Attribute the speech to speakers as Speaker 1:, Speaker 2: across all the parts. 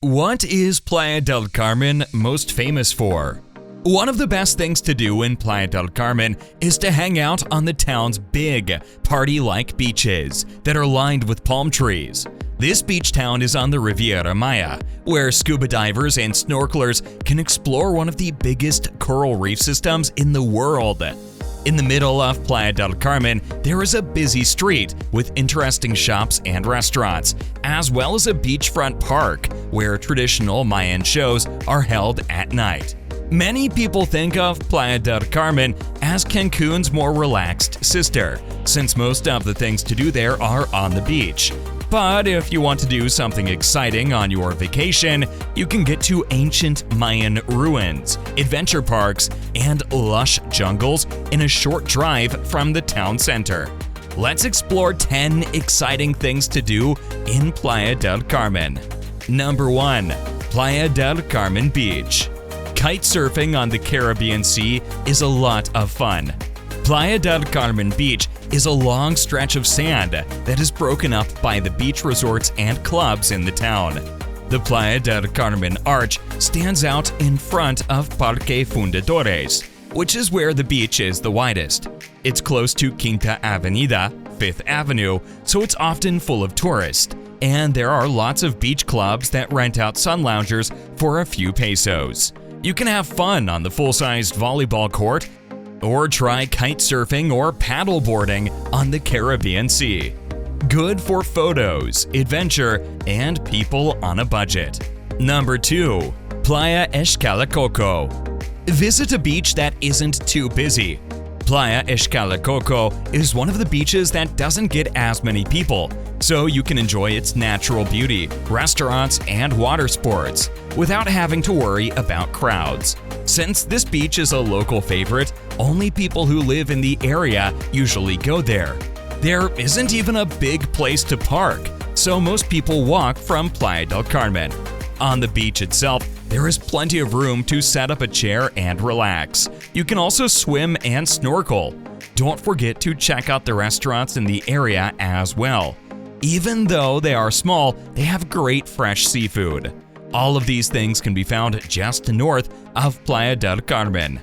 Speaker 1: What is Playa del Carmen most famous for? One of the best things to do in Playa del Carmen is to hang out on the town's big, party-like beaches that are lined with palm trees. This beach town is on the Riviera Maya, where scuba divers and snorkelers can explore one of the biggest coral reef systems in the world. In the middle of Playa del Carmen, there is a busy street with interesting shops and restaurants, as well as a beachfront park where traditional Mayan shows are held at night. Many people think of Playa del Carmen as Cancun's more relaxed sister, since most of the things to do there are on the beach. But if you want to do something exciting on your vacation, you can get to ancient Mayan ruins, adventure parks, and lush jungles in a short drive from the town center. Let's explore 10 exciting things to do in Playa del Carmen. Number 1. Playa del Carmen Beach. Kite surfing on the Caribbean Sea is a lot of fun. Playa del Carmen Beach is a long stretch of sand that is broken up by the beach resorts and clubs in the town. The Playa del Carmen Arch stands out in front of Playa Fundidores, which is where the beach is the widest. It's close to Kinka Avenida, 5th Avenue, so it's often full of tourists, and there are lots of beach clubs that rent out sun loungers for a few pesos. You can have fun on the full-sized volleyball court, or try kite surfing or paddle boarding on the Caribbean Sea. Good for photos, adventure, and people on a budget. Number 2. Playa Eschalco. Visit a beach that isn't too busy. Playa Eschalco is one of the beaches that doesn't get as many people, so you can enjoy its natural beauty, restaurants, and water sports without having to worry about crowds. Since this beach is a local favorite, only people who live in the area usually go there. There isn't even a big place to park, so most people walk from Playa del Carmen. On the beach itself, there is plenty of room to set up a chair and relax. You can also swim and snorkel. Don't forget to check out the restaurants in the area as well. Even though they are small, they have great fresh seafood. All of these things can be found just north of Playa del Carmen.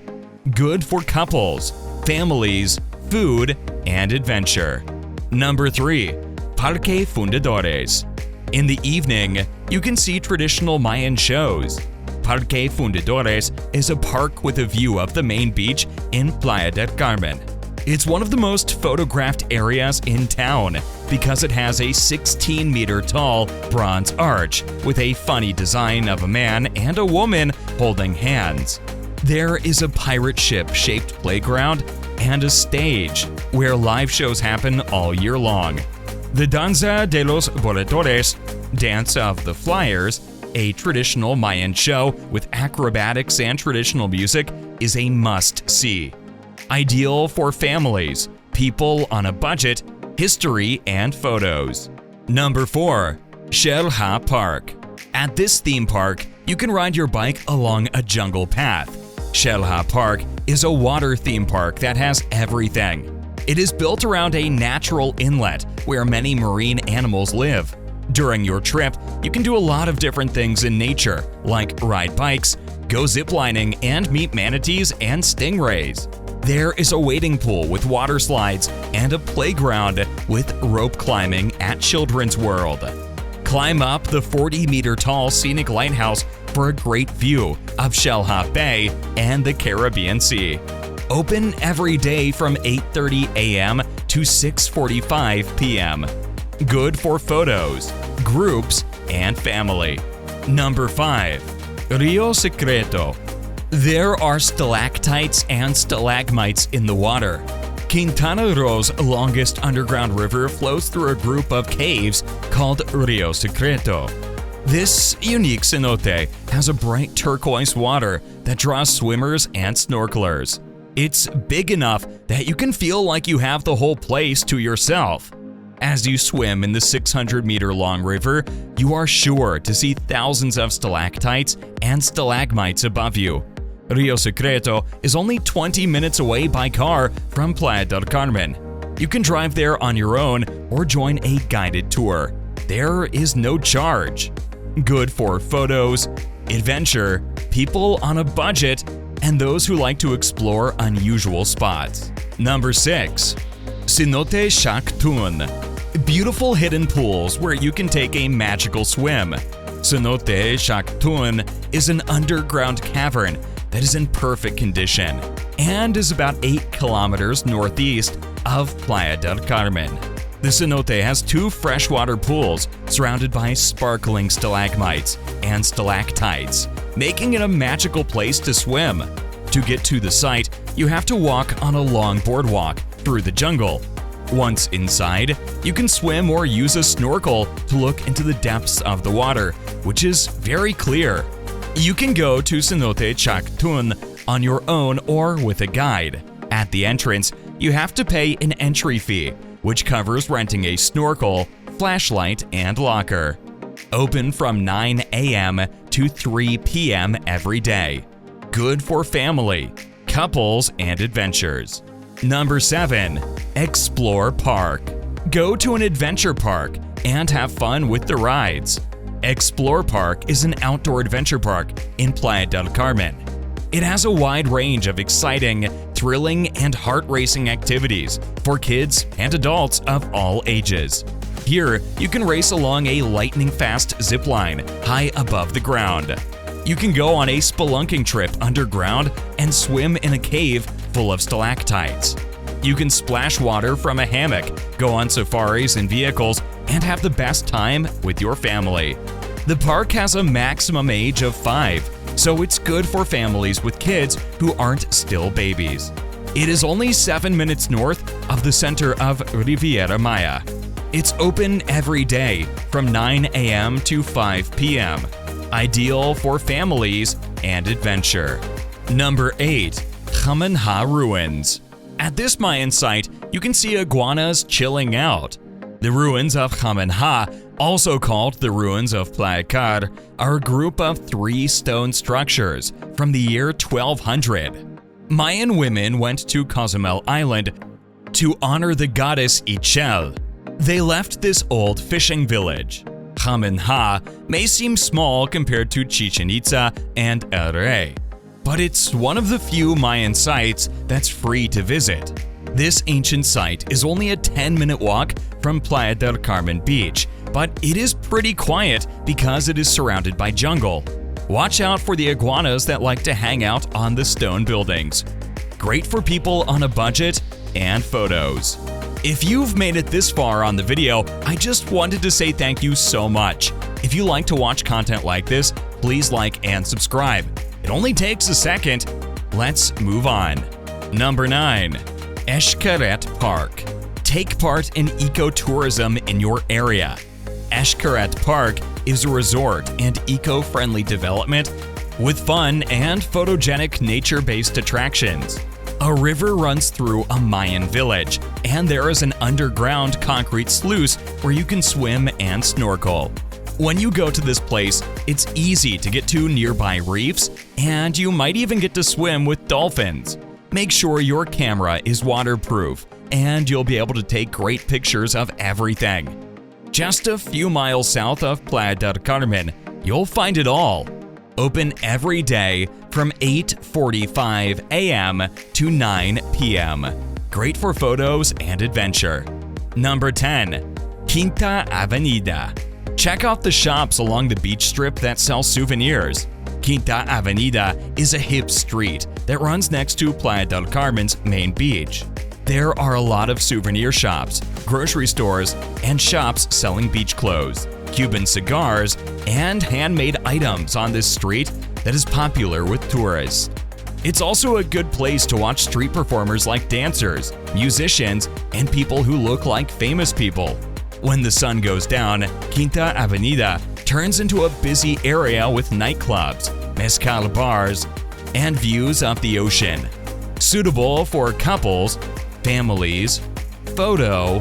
Speaker 1: Good for couples, families, food, and adventure. Number 3. Playa Fundidores. In the evening, you can see traditional Mayan shows. Playa Fundidores is a park with a view of the main beach in Playa del Carmen. It's one of the most photographed areas in town because it has a 16-meter-tall bronze arch with a funny design of a man and a woman holding hands. There is a pirate ship-shaped playground and a stage where live shows happen all year long. The Danza de los Voladores, Dance of the Flyers, a traditional Mayan show with acrobatics and traditional music, is a must-see. Ideal for families, people on a budget, history, and photos. Number 4. Shellha Park. At this theme park, you can ride your bike along a jungle path. Shellha Park is a water theme park that has everything. It is built around a natural inlet where many marine animals live. During your trip, you can do a lot of different things in nature, like ride bikes, go ziplining, and meet manatees and stingrays. There is a wading pool with water slides and a playground with rope climbing at Children's World. Climb up the 40-meter-tall scenic lighthouse for a great view of Shellha Bay and the Caribbean Sea. Open every day from 8:30 a.m. to 6:45 p.m. Good for photos, groups, and family. Number 5. Rio Secreto. There are stalactites and stalagmites in the water. Quintana Roo's longest underground river flows through a group of caves called Rio Secreto. This unique cenote has a bright turquoise water that draws swimmers and snorkelers. It's big enough that you can feel like you have the whole place to yourself. As you swim in the 600-meter-long river, you are sure to see thousands of stalactites and stalagmites above you. Rio Secreto is only 20 minutes away by car from Playa del Carmen. You can drive there on your own or join a guided tour. There is no charge. Good for photos, adventure, people on a budget, and those who like to explore unusual spots. Number 6. Cenote Shaktun. Beautiful hidden pools where you can take a magical swim. Cenote Shaktun is an underground cavern that is in perfect condition and is about 8 kilometers northeast of Playa del Carmen. The cenote has 2 freshwater pools surrounded by sparkling stalagmites and stalactites, making it a magical place to swim. To get to the site, you have to walk on a long boardwalk through the jungle. Once inside, you can swim or use a snorkel to look into the depths of the water, which is very clear. You can go to Cenote Shaktun on your own or with a guide. At the entrance, you have to pay an entry fee, which covers renting a snorkel, flashlight, and locker. Open from 9 a.m. to 3 p.m. every day. Good for family, couples, and adventures. Number 7. Explore Park. Go to an adventure park and have fun with the rides. Explore Park is an outdoor adventure park in Playa del Carmen. It has a wide range of exciting, thrilling, and heart-racing activities for kids and adults of all ages. Here, you can race along a lightning-fast zip line high above the ground. You can go on a spelunking trip underground and swim in a cave full of stalactites. You can splash water from a hammock, go on safaris in vehicles, and have the best time with your family. The park has a maximum age of 5, so it's good for families with kids who aren't still babies. It is only 7 minutes north of the center of Riviera Maya. It's open every day from 9 a.m. to 5 p.m. Ideal for families and adventure. Number 8. Mayan Ruins. At this Mayan site, you can see iguanas chilling out. The ruins of Mayan, also called the ruins of Playa Car, are a group of 3 stone structures from the year 1200. Mayan women went to Cozumel Island to honor the goddess Ixchel. They left this old fishing village. Mayan may seem small compared to Chichen Itza and El Rey, but it's one of the few Mayan sites that's free to visit. This ancient site is only a 10-minute walk from Playa del Carmen Beach, but it is pretty quiet because it is surrounded by jungle. Watch out for the iguanas that like to hang out on the stone buildings. Great for people on a budget and photos. If you've made it this far on the video, I just wanted to say thank you so much. If you like to watch content like this, please like and subscribe. It only takes a second. Let's move on. Number 9. Escaret Park. Take part in ecotourism in your area. Escaret Park is a resort and eco-friendly development with fun and photogenic nature-based attractions. A river runs through a Mayan village, and there is an underground concrete sluice where you can swim and snorkel. When you go to this place, it's easy to get to nearby reefs, and you might even get to swim with dolphins. Make sure your camera is waterproof, and you'll be able to take great pictures of everything. Just a few miles south of Playa del Carmen, you'll find it all. Open every day from 8:45 a.m. to 9 p.m. Great for photos and adventure. Number 10. Kinka Avenida. Check out the shops along the beach strip that sell souvenirs. Quinta Avenida is a hip street that runs next to Playa del Carmen's main beach. There are a lot of souvenir shops, grocery stores, and shops selling beach clothes, Cuban cigars, and handmade items on this street that is popular with tourists. It's also a good place to watch street performers like dancers, musicians, and people who look like famous people. When the sun goes down, Quinta Avenida turns into a busy area with nightclubs, mezcal bars, and views of the ocean. Suitable for couples, families, photo,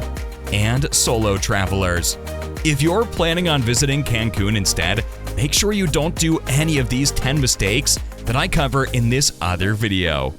Speaker 1: and solo travelers. If you're planning on visiting Cancun instead, make sure you don't do any of these 10 mistakes that I cover in this other video.